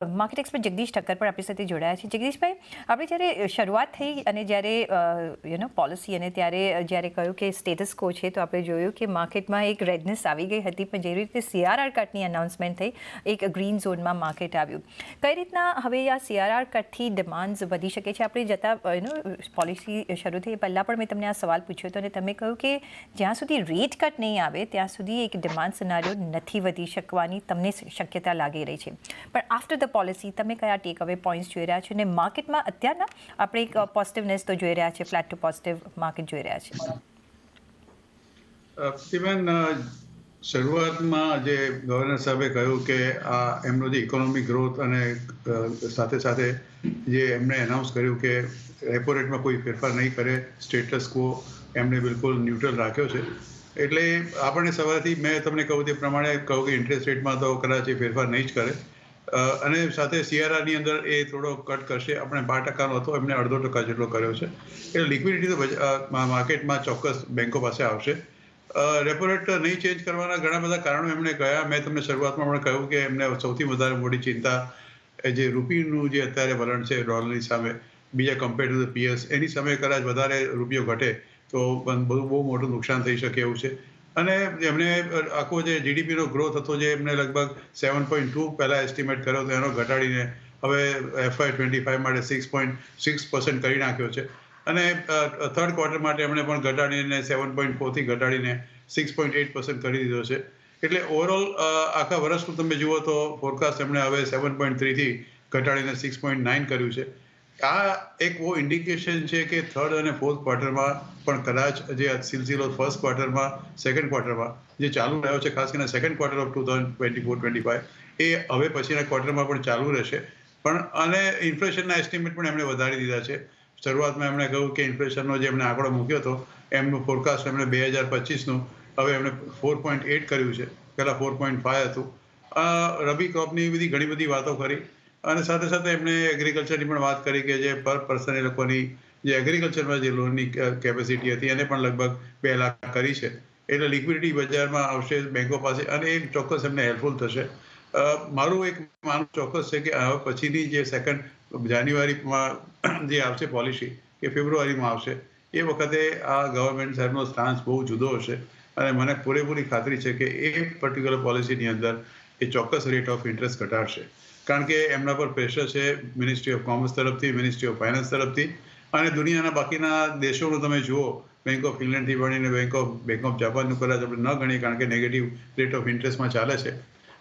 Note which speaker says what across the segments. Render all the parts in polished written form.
Speaker 1: Market expert Jagdish Thakkar પણ આપણી સાથે જોડાયા છે. જગદીશભાઈ, આપણે જ્યારે શરૂઆત થઈ અને જ્યારે પોલિસી અને જ્યારે કહ્યું કે સ્ટેટસ કો છે, તો આપણે જોયું કે માર્કેટમાં એક રેડનેસ આવી ગઈ હતી, પણ જેવી રીતે CRR કટની અનાઉન્સમેન્ટ થઈ, એક ગ્રીન ઝોનમાં માર્કેટ આવ્યું. કઈ રીતના હવે આ CRR કટથી ડિમાન્ડ્સ વધી શકે છે? આપણે જતાં પોલિસી શરૂ થઈ પહેલાં પણ મેં તમને આ સવાલ પૂછ્યો હતો અને તમે કહ્યું કે જ્યાં સુધી રેટ કટ નહીં આવે ત્યાં સુધી એક ડિમાન્ડ સિનારીઓ નથી વધી શકવાની તમને શક્યતા લાગી રહી છે. પણ આફ્ટર ધ પોલિસી તમે કયા ટેક અવે પોઈન્ટ્સ જોઈ રહ્યા છો અને માર્કેટમાં અત્યારના આપણે એક પોઝિટિવનેસ તો જોઈ રહ્યા છે, ફ્લેટ ટુ પોઝિટિવ માર્કેટ જોઈ રહ્યા છે?
Speaker 2: પ્રીતિબેન, શરૂઆતમાં જે ગવર્નર સાહેબે કહ્યું કે આ એમનો જે ઇકોનોમિક ગ્રોથ અને સાથે સાથે જે એમણે એનાઉન્સ કર્યું કે રેપો રેટમાં કોઈ ફેરફાર નહીં કરે, સ્ટેટસ ક્વો એમને બિલકુલ ન્યુટ્રલ રાખ્યો છે. એટલે આપણને સવારથી મેં તમને કહું તે પ્રમાણે કહું કે ઇન્ટરેસ્ટ રેટમાં તો કદાચ એ ફેરફાર નહીં જ કરે અને સાથે CRRની અંદર એ થોડો કટ કરશે. આપણે 5% હતો, એમને 0.5% જેટલો કર્યો છે. એટલે લિક્વિડિટી તો માર્કેટમાં ચોક્કસ બેન્કો પાસે આવશે. રેપો રેટ નહીં ચેન્જ કરવાના ઘણા બધા કારણો એમણે કહ્યા. મેં તમને શરૂઆતમાં પણ કહ્યું કે એમને સૌથી વધારે મોટી ચિંતા જે રૂપિયાનું જે અત્યારે વલણ છે ડોલરની સામે, બીજા કમ્પેર ટુ ધ પીએસ, એની સામે કદાચ વધારે રૂપિયો ઘટે તો બહુ મોટું નુકસાન થઈ શકે એવું છે. અને એમણે આખો જે GDPનો ગ્રોથ હતો, જે એમને લગભગ 7.2 પહેલાં એસ્ટિમેટ કર્યો હતો, એનો ઘટાડીને હવે FY25 માટે 6.6% કરી નાખ્યો છે. અને થર્ડ ક્વાર્ટર માટે એમણે પણ ઘટાડીને 7.4થી ઘટાડીને 6.8% કરી દીધો છે. એટલે ઓવરઓલ આખા વર્ષનું તમે જુઓ તો ફોરકાસ્ટ એમણે હવે 7.3થી ઘટાડીને 6.9 કર્યું છે. આ એક એવો ઇન્ડિકેશન છે કે થર્ડ અને ફોર્થ ક્વાર્ટરમાં પણ કદાચ જે સિલસિલો ફર્સ્ટ ક્વાર્ટરમાં, સેકન્ડ ક્વાર્ટરમાં જે ચાલુ રહ્યો છે, ખાસ કરીને સેકન્ડ ક્વાર્ટર ઓફ 2024-25, એ હવે પછીના ક્વાર્ટરમાં પણ ચાલુ રહેશે. પણ અને ઇન્ફ્લેશનના એસ્ટિમેટ પણ એમણે વધારી દીધા છે. શરૂઆતમાં એમણે કહ્યું કે ઇન્ફ્લેશનનો જે એમણે આંકડો મૂક્યો હતો, એમનું ફોરકાસ્ટ એમણે 2025નું હવે એમણે 4.8 કર્યું છે, પહેલાં 4.5 હતું. રબી ક્રોપની બધી ઘણી બધી વાતો કરી અને સાથે સાથે એમણે એગ્રીકલ્ચરની પણ વાત કરી કે જે પર પર્સન એ લોકોની જે એગ્રીકલ્ચરમાં જે લોનની કેપેસિટી હતી એને પણ લગભગ 2 લાખ કરી છે. એટલે લિક્વિડિટી બજારમાં આવશે બેંકો પાસે અને એ ચોક્કસ એમને હેલ્પફુલ થશે. મારું એક માનવું ચોક્કસ છે કે હવે પછીની જે સેકન્ડ જાન્યુઆરીમાં જે આવશે પોલિસી, કે ફેબ્રુઆરીમાં આવશે, એ વખતે આ ગવર્મેન્ટ સાહેબનો સ્ટાન્સ બહુ જુદો હશે. અને મને પૂરેપૂરી ખાતરી છે કે એ પર્ટિક્યુલર પોલિસીની અંદર એ ચોક્કસ રેટ ઓફ ઇન્ટરેસ્ટ ઘટાડશે. કારણ કે એમના પર પ્રેશર છે મિનિસ્ટ્રી ઓફ કોમર્સ તરફથી, મિનિસ્ટ્રી ઓફ ફાઇનાન્સ તરફથી, અને દુનિયાના બાકીના દેશોનું તમે જુઓ, બેંક ઓફ ઇંગ્લેન્ડથી ભણીને બેંક ઓફ જાપાનનું કદાચ આપણે ન ગણીએ કારણ કે નેગેટિવ રેટ ઓફ ઇન્ટરેસ્ટમાં ચાલે છે.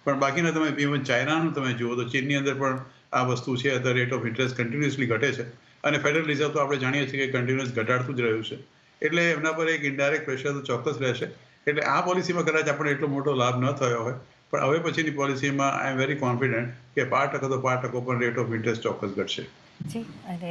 Speaker 2: પણ બાકીના તમે ઇવન ચાઇનાનું તમે જુઓ તો ચીનની અંદર પણ આ વસ્તુ છે, the rate of interest continuously ઘટે છે. અને ફેડરલ રિઝર્વ તો આપણે જાણીએ છીએ કે કન્ટિન્યુઅસ ઘટાડતું જ રહ્યું છે. એટલે એમના પર એક ઇનડાયરેક્ટ પ્રેશર તો ચોક્કસ રહેશે. એટલે આ પોલિસીમાં કદાચ આપણને એટલો મોટો લાભ ન થયો હોય, પણ હવે પછીની પોલિસીમાં આઈ એમ વેરી કોન્ફિડન્ટ કે 5% તો 5% પણ રેટ ઓફ ઇન્ટરેસ્ટ ચોક્કસ ઘટશે.
Speaker 1: જી, અને